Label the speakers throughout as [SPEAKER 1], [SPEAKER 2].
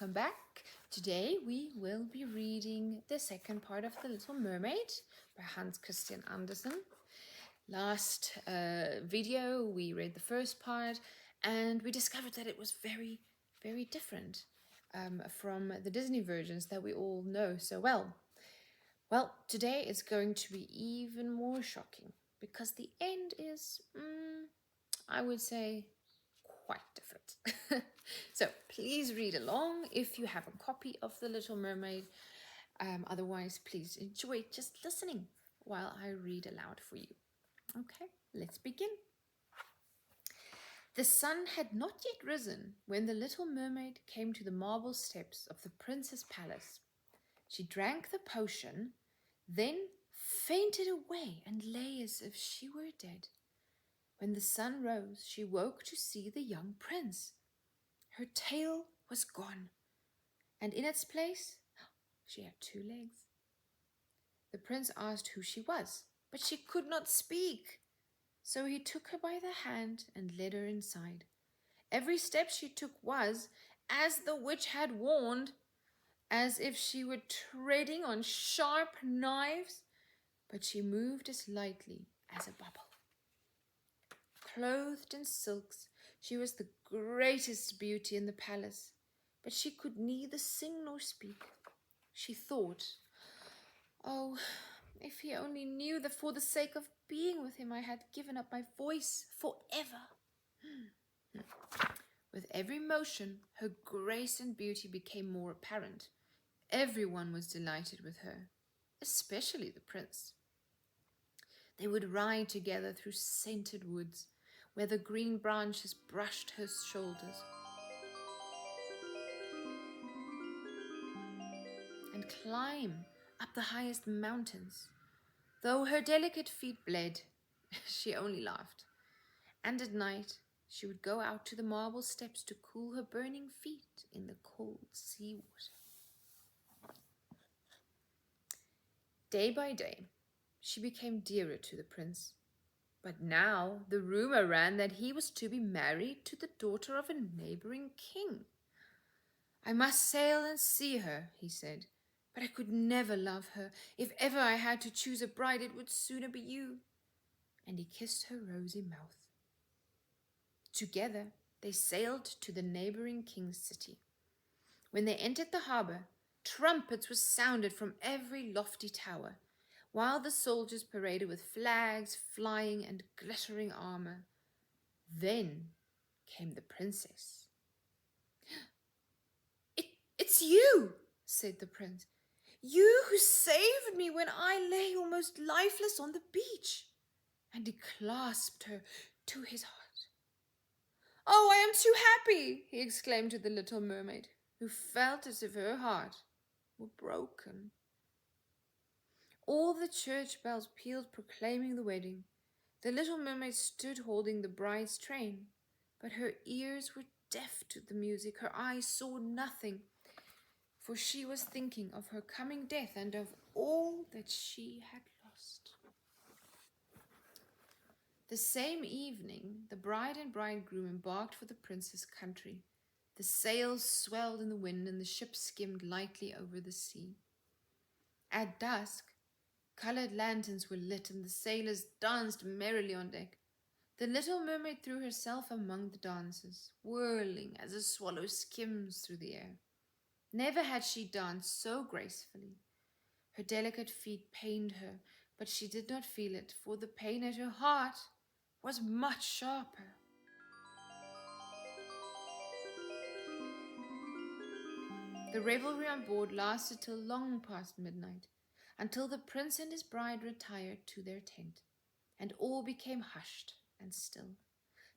[SPEAKER 1] welcome back. Today we will be reading the second part of The Little Mermaid by Hans Christian Andersen. Last video we read the first part and we discovered that it was very, very different from the Disney versions that we all know so well. Well, today it's going to be even more shocking because the end is, I would say, quite different. So please read along if you have a copy of The Little Mermaid. Otherwise, please enjoy just listening while I read aloud for you. Okay, let's begin. The sun had not yet risen when the Little Mermaid came to the marble steps of the prince's palace. She drank the potion, then fainted away and lay as if she were dead. When the sun rose, she woke to see the young prince. Her tail was gone, and in its place, she had 2 legs. The prince asked who she was, but she could not speak. So he took her by the hand and led her inside. Every step she took was, as the witch had warned, as if she were treading on sharp knives, but she moved as lightly as a bubble. Clothed in silks, she was the greatest beauty in the palace, but she could neither sing nor speak. She thought, "Oh, if he only knew that for the sake of being with him I had given up my voice forever." With every motion, her grace and beauty became more apparent. Everyone was delighted with her, especially the prince. They would ride together through scented woods, where the green branches brushed her shoulders, and climb up the highest mountains. Though her delicate feet bled, she only laughed. And at night, she would go out to the marble steps to cool her burning feet in the cold seawater. Day by day, she became dearer to the prince. But now the rumor ran that he was to be married to the daughter of a neighboring king. "I must sail and see her," he said, "but I could never love her. If ever I had to choose a bride, it would sooner be you." And he kissed her rosy mouth. Together they sailed to the neighboring king's city. When they entered the harbor, trumpets were sounded from every lofty tower, while the soldiers paraded with flags flying and glittering armor. Then came the princess. It's you," said the prince. "You who saved me when I lay almost lifeless on the beach." And he clasped her to his heart. "Oh, I am too happy," he exclaimed to the little mermaid, who felt as if her heart were broken. All the church bells pealed proclaiming the wedding. The little mermaid stood holding the bride's train, but her ears were deaf to the music. Her eyes saw nothing, for she was thinking of her coming death and of all that she had lost. The same evening, the bride and bridegroom embarked for the prince's country. The sails swelled in the wind and the ship skimmed lightly over the sea. At dusk, colored lanterns were lit and the sailors danced merrily on deck. The little mermaid threw herself among the dancers, whirling as a swallow skims through the air. Never had she danced so gracefully. Her delicate feet pained her, but she did not feel it, for the pain at her heart was much sharper. The revelry on board lasted till long past midnight, until the prince and his bride retired to their tent, and all became hushed and still.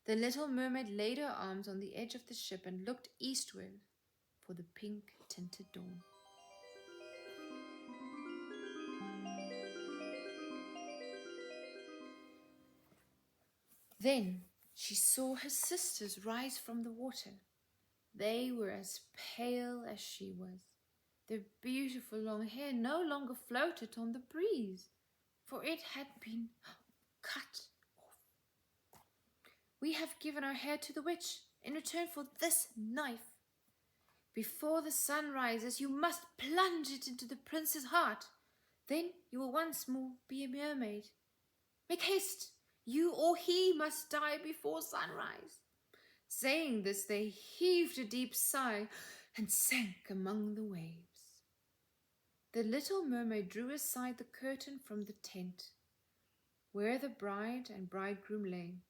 [SPEAKER 1] The little mermaid laid her arms on the edge of the ship and looked eastward for the pink-tinted dawn. Then she saw her sisters rise from the water. They were as pale as she was. Their beautiful long hair no longer floated on the breeze, for it had been cut off. "We have given our hair to the witch in return for this knife," Before the sun rises, you must plunge it into the prince's heart. Then you will once more be a mermaid. Make haste! You or he must die before sunrise." Saying this, they heaved a deep sigh and sank among the waves. The little mermaid drew aside the curtain from the tent, where the bride and bridegroom lay.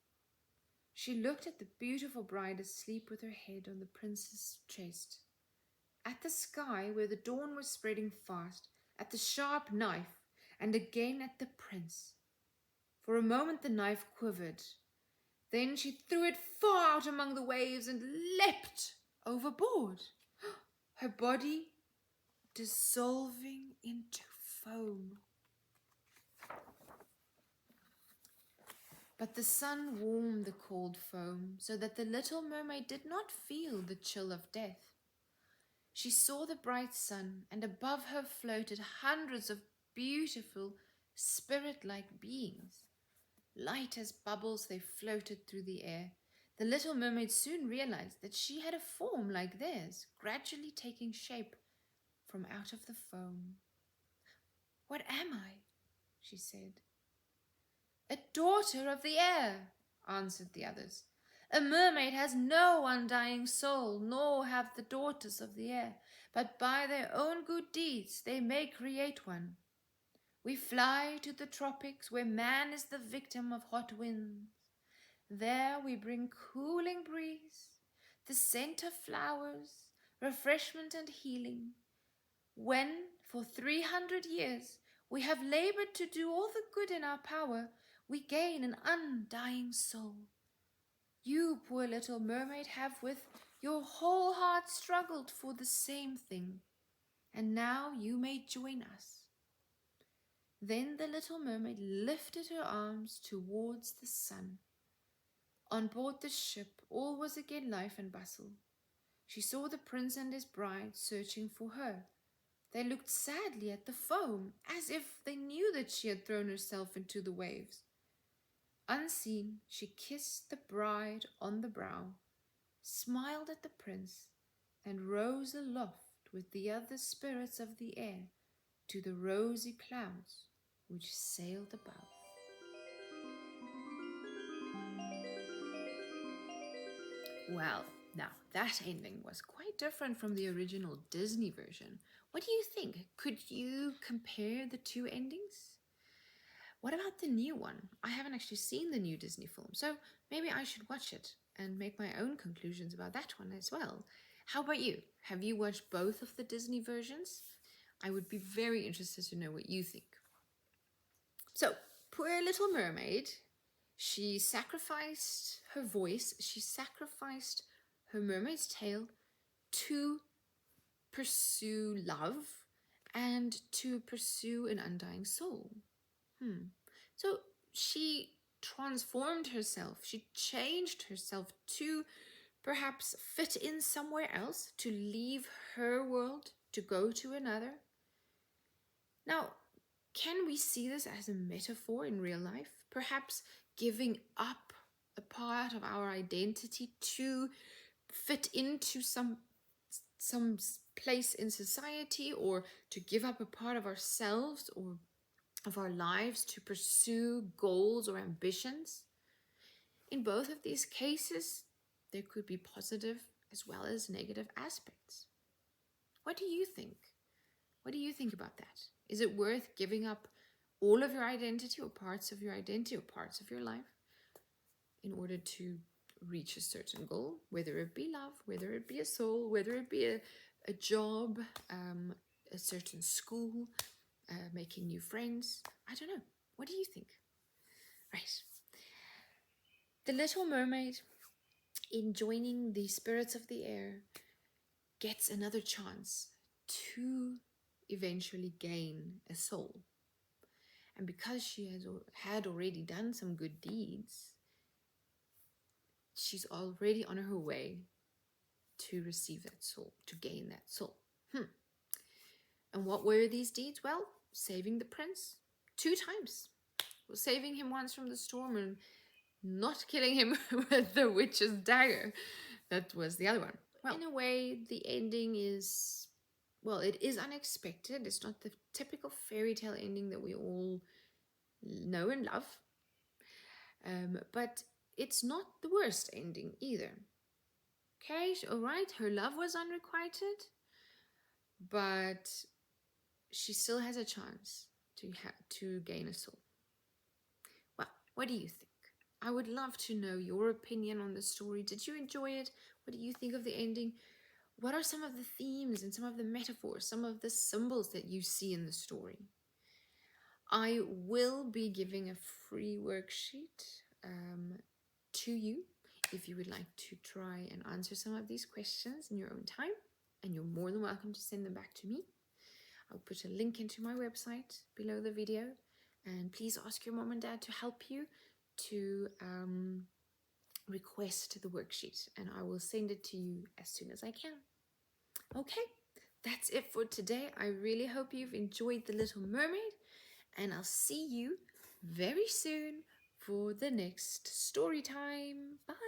[SPEAKER 1] She looked at the beautiful bride asleep with her head on the prince's chest, at the sky where the dawn was spreading fast, at the sharp knife, and again at the prince. For a moment the knife quivered. Then she threw it far out among the waves and leapt overboard, her body dissolving into foam. But the sun warmed the cold foam so that the little mermaid did not feel the chill of death. She saw the bright sun, and above her floated hundreds of beautiful, spirit-like beings. Light as bubbles, they floated through the air. The little mermaid soon realized that she had a form like theirs, gradually taking shape from out of the foam. "What am I?" she said. "A daughter of the air," answered the others. "A mermaid has no undying soul, nor have the daughters of the air, but by their own good deeds they may create one. We fly to the tropics, where man is the victim of hot winds. There we bring cooling breeze, the scent of flowers, refreshment and healing. When, for 300 years, we have labored to do all the good in our power, we gain an undying soul. You, poor little mermaid, have with your whole heart struggled for the same thing, and now you may join us." Then the little mermaid lifted her arms towards the sun. On board the ship, all was again life and bustle. She saw the prince and his bride searching for her. They looked sadly at the foam, as if they knew that she had thrown herself into the waves. Unseen, she kissed the bride on the brow, smiled at the prince, and rose aloft with the other spirits of the air to the rosy clouds which sailed above. Well, now that ending was quite different from the original Disney version. What do you think? Could you compare the two endings? What about the new one? I haven't actually seen the new Disney film, so maybe I should watch it and make my own conclusions about that one as well. How about you? Have you watched both of the Disney versions? I would be very interested to know what you think. So, poor Little Mermaid, she sacrificed her voice, she sacrificed her mermaid's tail to pursue love and to pursue an undying soul. So she transformed herself, she changed herself to perhaps fit in somewhere else, to leave her world, to go to another. Now, can we see this as a metaphor in real life? Perhaps giving up a part of our identity to fit into some place in society, or to give up a part of ourselves or of our lives to pursue goals or ambitions. In both of these cases, there could be positive as well as negative aspects. What do you think? What do you think about that? Is it worth giving up all of your identity or parts of your identity or parts of your life in order to reach a certain goal, whether it be love, whether it be a soul, whether it be a job, a certain school, making new friends? I don't know. What do you think? Right. The Little Mermaid, in joining the spirits of the air, gets another chance to eventually gain a soul. And because she had already done some good deeds, she's already on her way to receive that soul, to gain that soul. And what were these deeds? Well, saving the prince 2 times. Well, saving him once from the storm and not killing him with the witch's dagger. That was the other one. Well, in a way, the ending is, well, it is unexpected. It's not the typical fairy tale ending that we all know and love. But it's not the worst ending either. Okay, all right, her love was unrequited, but she still has a chance to gain a soul. Well, what do you think? I would love to know your opinion on the story. Did you enjoy it? What do you think of the ending? What are some of the themes and some of the metaphors, some of the symbols that you see in the story? I will be giving a free worksheet to you if you would like to try and answer some of these questions in your own time, and you're more than welcome to send them back to me. I'll put a link into my website below the video, and please ask your mom and dad to help you to request the worksheet, and I will send it to you as soon as I can. Okay, that's it for today. I really hope you've enjoyed The Little Mermaid, and I'll see you very soon for the next story time. Bye.